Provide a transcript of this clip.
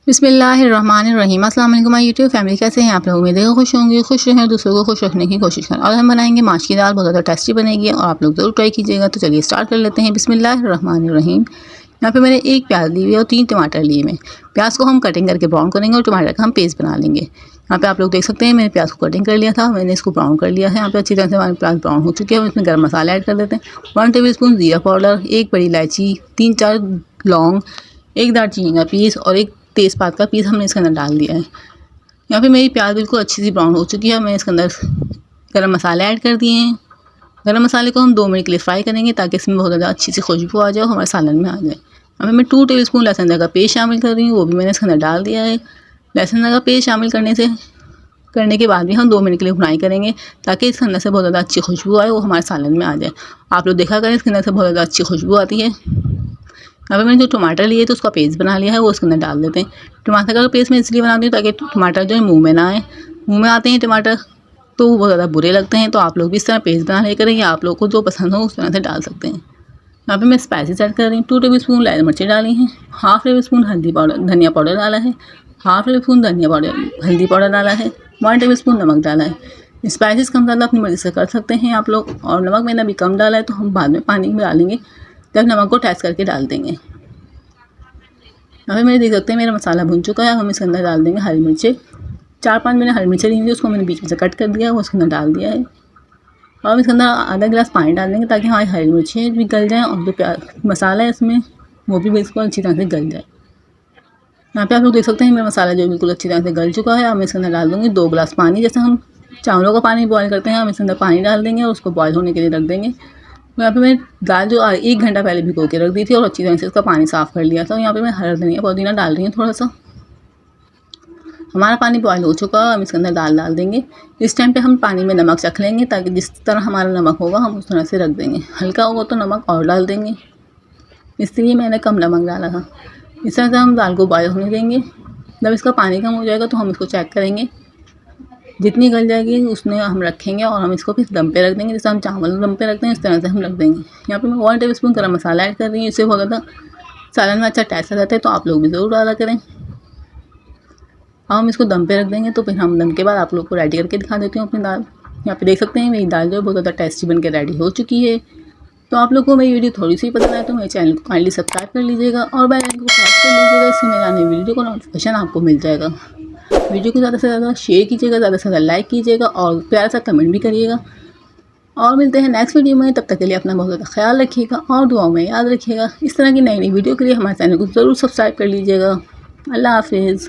बिस्मिल्लाहिर्रहमानिर्रहीम। अस्सलाम वालेकुम माय यूट्यूब फैमिली, कैसे हैं आप लोग? उम्मीद है खुश होंगे, खुश रहें, दूसरों को खुश रखने की कोशिश करें। और हम बनाएंगे माश की दाल, बहुत ज़्यादा टेस्टी बनेगी और आप लोग ज़रूर ट्राई कीजिएगा। तो चलिए स्टार्ट कर लेते हैं। बिस्मिल्लाहिर्रहमानिर्रहीम। यहाँ पे मैंने एक प्याज ली हुई है और 3 टमाटर लिए हैं। प्याज को हम कटिंग करके ब्राउन करेंगे और टमाटर का हम पेस्ट बना लेंगे। यहाँ पे आप लोग देख सकते हैं मैंने प्याज को कटिंग कर लिया था, मैंने इसको ब्राउन कर लिया है। यहाँ पे अच्छी तरह से हमारे प्याज ब्राउन हो चुके हैं। हम इसमें गर्म मसाला ऐड कर देते हैं। 1 टेबल स्पून ज़ीरा पाउडर, 1 बड़ी इलायची, 3-4 लौंग, 1 दालचीनी का पीस और 1 तेज़पात का पीस हमने इसके अंदर डाल दिया है। यहाँ पे मेरी प्याज बिल्कुल अच्छी सी ब्राउन हो चुकी है। मैंने इसके अंदर गरम मसाले ऐड कर दिए हैं। गरम मसाले को हम 2 मिनट के लिए फ्राई करेंगे ताकि इसमें बहुत ज़्यादा अच्छी सी खुशबू आ जाए और हमारे सालन में आ जाए। यहाँ पे मैं 2 टेबल स्पून लहसुन अदरक का पेस्ट शामिल कर रही हूँ, वो भी मैंने इसके अंदर डाल दिया है। लहसुन अदरक का पेस्ट शामिल करने के बाद भी हम 2 मिनट के लिए भुनाई करेंगे ताकि इसके अंदर से बहुत ज़्यादा अच्छी खुशबू आए, वो हमारे सालन में आ जाए। आप लोग देखा करें इसके अंदर से बहुत ज़्यादा अच्छी खुशबू आती है। यहाँ पे मैंने जो टमाटर लिए तो उसका पेस्ट बना लिया है, वो उसके अंदर डाल देते हैं। टमाटर का पेस्ट मैं इसलिए बनाती हूँ ताकि टमाटर जो है मुंह में ना आए। मुंह में आते हैं टमाटर तो वो बहुत ज़्यादा बुरे लगते हैं। तो आप लोग भी इस तरह पेस्ट बना ले करें या आप लोग को जो पसंद हो उस तरह से डाल सकते हैं। यहाँ पे मैं स्पाइसेस ऐड कर रही हूँ। 2 टेबल स्पून लाल मिर्चें डाली हैं, 1/2 टेबल स्पून धनिया पाउडर डाला है, 1/2 टेबल स्पून हल्दी पाउडर डाला है, 1 टेबल स्पून नमक डाला है। स्पाइसेस कम ज़्यादा अपनी मर्ज़ी से कर सकते हैं आप लोग। और नमक मैंने अभी कम डाला है तो हम बाद में पानी में डालेंगे जब नमक को टेस्ट करके डाल देंगे। अभी मेरे देख सकते हैं मेरा मसाला भुन चुका है। हम इसके अंदर डाल देंगे हरी मिर्चें। 4-5 मैंने हरी मिर्चें ली हुई, उसको मैंने बीच में से कट कर दिया, वो उसके अंदर डाल दिया है। और हम इसके अंदर आधा गिलास पानी डाल देंगे ताकि हमारी हरी मिर्चें भी गल जाएँ और जो मसाला है इसमें वो भी बिल्कुल अच्छी तरह से गल जाए। यहाँ पे आप लोग देख सकते हैं मेरा मसाला जो बिल्कुल अच्छी तरह से गल चुका है। अब मैं इसके अंदर डाल दूँगी 2 गिलास पानी। जैसे हम चावलों का पानी बॉयल करते हैं, हम इसके अंदर पानी डाल देंगे और उसको बॉयल होने के लिए रख देंगे। यहाँ पे मैंने दाल जो 1 घंटा पहले भिगो के रख दी थी और अच्छी तरह से इसका पानी साफ़ कर लिया था। यहाँ पे मैं हरा धनिया पुदीना डाल रही हूँ थोड़ा सा। हमारा पानी बॉयल हो चुका है, हम इसके अंदर दाल डाल देंगे। इस टाइम पे हम पानी में नमक चख लेंगे ताकि जिस तरह हमारा नमक होगा हम उस तरह से रख देंगे। हल्का होगा तो नमक और डाल देंगे, इसलिए मैंने कम नमक डाला था। इस तरह से हम दाल को बॉयल होने देंगे। जब इसका पानी कम हो जाएगा तो हम इसको चेक करेंगे, जितनी गल जाएगी उसमें हम रखेंगे और हम इसको फिर दम पे रख देंगे। जैसे हम चावल दम पे रखते हैं इस तरह से हम रख देंगे। यहाँ पे मैं 1 टेबल स्पून गरम मसाला ऐड कर रही हूँ, इससे बहुत ज़्यादा सालन में अच्छा टेस्ट आ जाता है, तो आप लोग भी ज़रूर डाला करें। अब हम इसको दम पे रख देंगे तो फिर हम दम के बाद आप लोग को रेडी करके दिखा देती हूँ अपनी दाल। यहाँ पे देख सकते हैं मेरी दाल जो है बहुत ज़्यादा टेस्टी बन के रेडी हो चुकी है। तो आप लोग को मेरी वीडियो थोड़ी सी पसंद आए तो मेरे चैनल को काइंडली सब्सक्राइब कर लीजिएगा और बेल आइकन को प्रेस कर लीजिएगा, इससे मेरे आने वीडियो का नोटिफिकेशन आपको मिल जाएगा। वीडियो को ज़्यादा से ज़्यादा शेयर कीजिएगा, ज़्यादा से ज़्यादा लाइक कीजिएगा और प्यारा सा कमेंट भी करिएगा। और मिलते हैं नेक्स्ट वीडियो में, तब तक के लिए अपना बहुत ज़्यादा ख्याल रखिएगा और दुआओं में याद रखिएगा। इस तरह की नई नई वीडियो के लिए हमारे चैनल को ज़रूर सब्सक्राइब कर लीजिएगा। अल्लाह हाफिज़।